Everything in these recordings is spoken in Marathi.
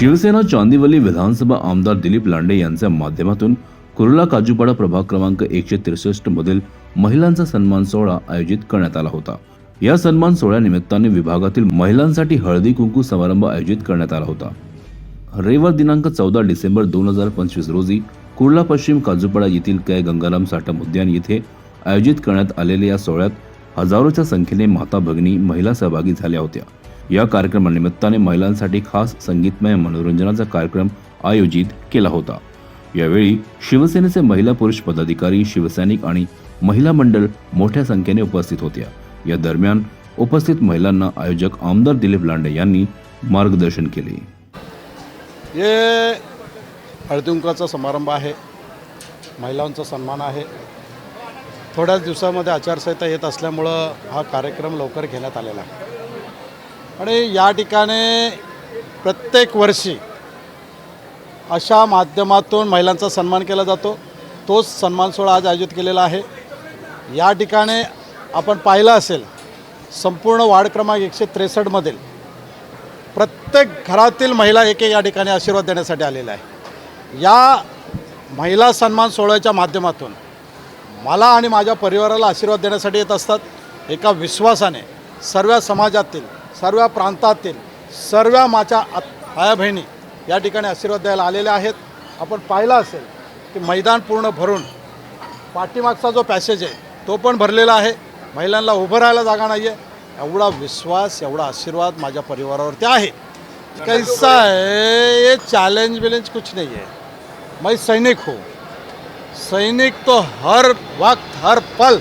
शिवसेना चांदिवली विधानसभा आमदार दिलीप लांडे यांच्या माध्यमातून कुर्ला काजूपाडा प्रभाग क्रमांक 163 मधील महिलांचा सन्मान सोहळा आयोजित करण्यात आला होता। या सन्मान सोहळ्यानिमित्ताने विभागातील महिलांसाठी हळदी कुंकू समारंभ आयोजित करण्यात आला होता। रविवार दिनांक 14 डिसेंबर 2025 रोजी कुर्ला पश्चिम काजूपाडा येथील कै गंगाराम साठम उद्यान येथे आयोजित करण्यात आलेल्या या सोहळ्यात हजारोच्या संख्येने माता भगिनी महिला सहभागी झाल्या होत्या। या कार्यक्रमानिमित्ताने महिलांसाठी खास संगीतमय मनोरंजनाचा कार्यक्रम आयोजित केला होता। यावेळी शिवसेनेचे महिला पुरुष पदाधिकारी, शिवसैनिक आणि महिला मंडळ मोठ्या संख्येने उपस्थित होत्या। या दरम्यान उपस्थित महिलांना आयोजक आमदार दिलीप लांडे यांनी मार्गदर्शन केले। ये हळदीकुंकवाचा समारंभ आहे, महिलांचा सन्मान आहे। थोड्याच दिवसामध्ये आचारसंहिता येत असल्यामुळं हा कार्यक्रम लवकर घेण्यात आलेला आहे आणि या ठिकाणी प्रत्येक वर्षी अशा माध्यमातून महिलांचा सन्मान केला जातो। तोच सन्मान सोहळा आज आयोजित केलेला आहे। या ठिकाणी आपण पाहिलं असेल, संपूर्ण वार्ड क्रमांक 163 मधील प्रत्येक घरातील महिला एक या ठिकाणी आशीर्वाद देण्यासाठी आलेला आहे। या महिला सन्मान सोहळ्याच्या माध्यमातून मला आणि माझ्या परिवाराला आशीर्वाद देण्यासाठी येत असतात। एका विश्वासाने सर्व समाजातील, सर्व प्रांतातील, सर्व माझ्या आया बहिणी या ठिकाणी आशीर्वाद द्यायला आलेल्या आहेत। आपण पाहिलं असेल की मैदान पूर्ण भरून पाठीमागचा जो पॅसेज आहे तो पण भरलेला आहे। महिलांना उभं राहायला जागा नाही आहे। एवढा विश्वास, एवढा आशीर्वाद माझ्या परिवारावरती आहे। कैसा है ये चैलेंज कुछ नहीं है। मैं सैनिक हूँ। सैनिक तो हर वक्त, हर पल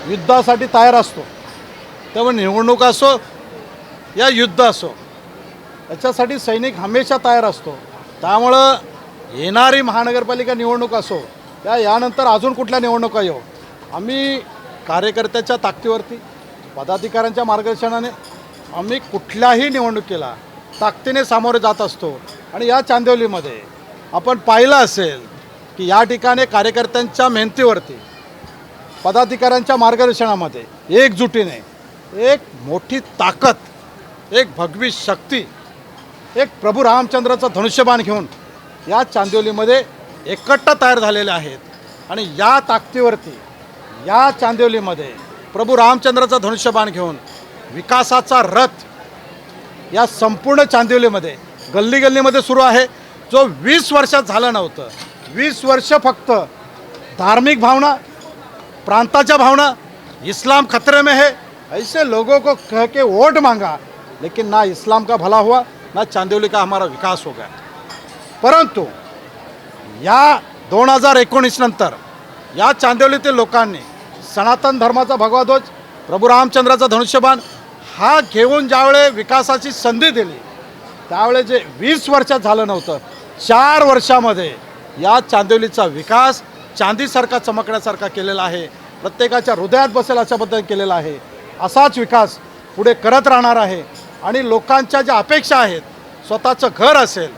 युद्धासाठी तयार असतो। तेव्हा निवडणूक असो या युद्ध असो, याच्यासाठी सैनिक हमेशा तयार असतो। त्यामुळं येणारी महानगरपालिका निवडणूक असो या यानंतर अजून कुठल्या निवडणुका येऊ, आम्ही कार्यकर्त्याच्या ताकदीवरती, पदाधिकाऱ्यांच्या मार्गदर्शनाने आम्ही कुठल्याही निवडणुकीला ताकदीने सामोरे जात असतो। आणि या चांदिवलीमध्ये आपण पाहिलं असेल की या ठिकाणी कार्यकर्त्यांच्या मेहनतीवरती, पदाधिकाऱ्यांच्या मार्गदर्शनामध्ये एकजुटीने एक मोठी ताकद, एक भगवी शक्ती, एक प्रभू रामचंद्राचं धनुष्यबाण घेऊन या चांदिवलीमध्ये एकट्टा तयार झालेले आहेत। आणि या ताकदीवरती या चांदिवलीमध्ये प्रभू रामचंद्राचं धनुष्यबाण घेऊन विकासाचा रथ या संपूर्ण चांदिवलीमध्ये गल्ली गल्लीमध्ये सुरू आहे, जो 20 वर्षात झालं नव्हतं। 20 वर्ष फक्त धार्मिक भावना, प्रांताच्या भावना, इस्लाम खतरे में है, ऐसे लोगों को कह के वोट मांगा, लेकिन ना इस्लाम का भला हुआ, ना चांदिवली का हमारा विकास हो गया। परंतु या 2019 नंतर या चांदिवलीतील लोकांनी सनातन धर्माचा भगवा ध्वज, प्रभू रामचंद्राचा धनुष्यबाण हा घेऊन ज्यावेळे विकासाची संधी दिली, त्यावेळे जे 20 वर्षात झालं नव्हतं, 4 वर्षामध्ये या चांदिवलीचा विकास चांदीसारखा चमकण्यासारखा केलेला आहे। प्रत्येकाच्या हृदयात बसेल अशा पद्धतीने केलेला आहे। असाच विकास पुढे करत राहणार आहे। आणि लोकांच्या ज्या अपेक्षा आहेत, स्वतःचं घर असेल,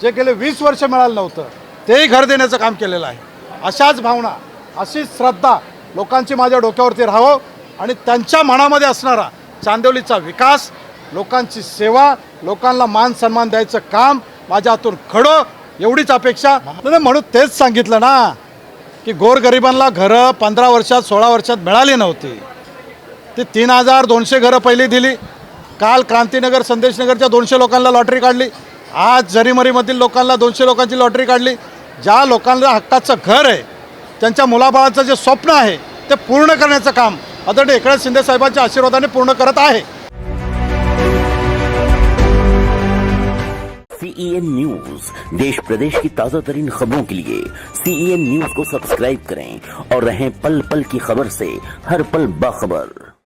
जे गेले 20 वर्ष मिळालं नव्हतं तेही घर देण्याचं काम केलेलं आहे। अशाच भावना, अशीच श्रद्धा लोकांची माझ्या डोक्यावरती राहावं आणि त्यांच्या मनामध्ये असणारा चांदिवलीचा विकास, लोकांची सेवा, लोकांना मान सन्मान द्यायचं काम माझ्या हातून घडो, एवढीच अपेक्षा। म्हणून तेच सांगितलं ना की गोरगरिबांना घरं 15 वर्षात, 16 वर्षात मिळाली नव्हती। ती 3200 घरं पहिली दिली। काल क्रांतीनगर, संदेशनगरच्या 200 लोकांना लॉटरी काढली। आज जरीमरीमधील लोकांना 200 लोकांची लॉटरी काढली। ज्या लोकांना हक्काचं घर आहे, त्यांच्या मुलाबाळाचं जे स्वप्न आहे ते पूर्ण करण्याचं काम आदरणीय एकनाथ शिंदे साहेबांच्या आशीर्वादाने पूर्ण करत आहे। CEN न्यूज, देश प्रदेश की ताज़ा तरीन खबरों के लिए CEN न्यूज को सब्सक्राइब करें और रहें पल पल की खबर से हर पल बाखबर।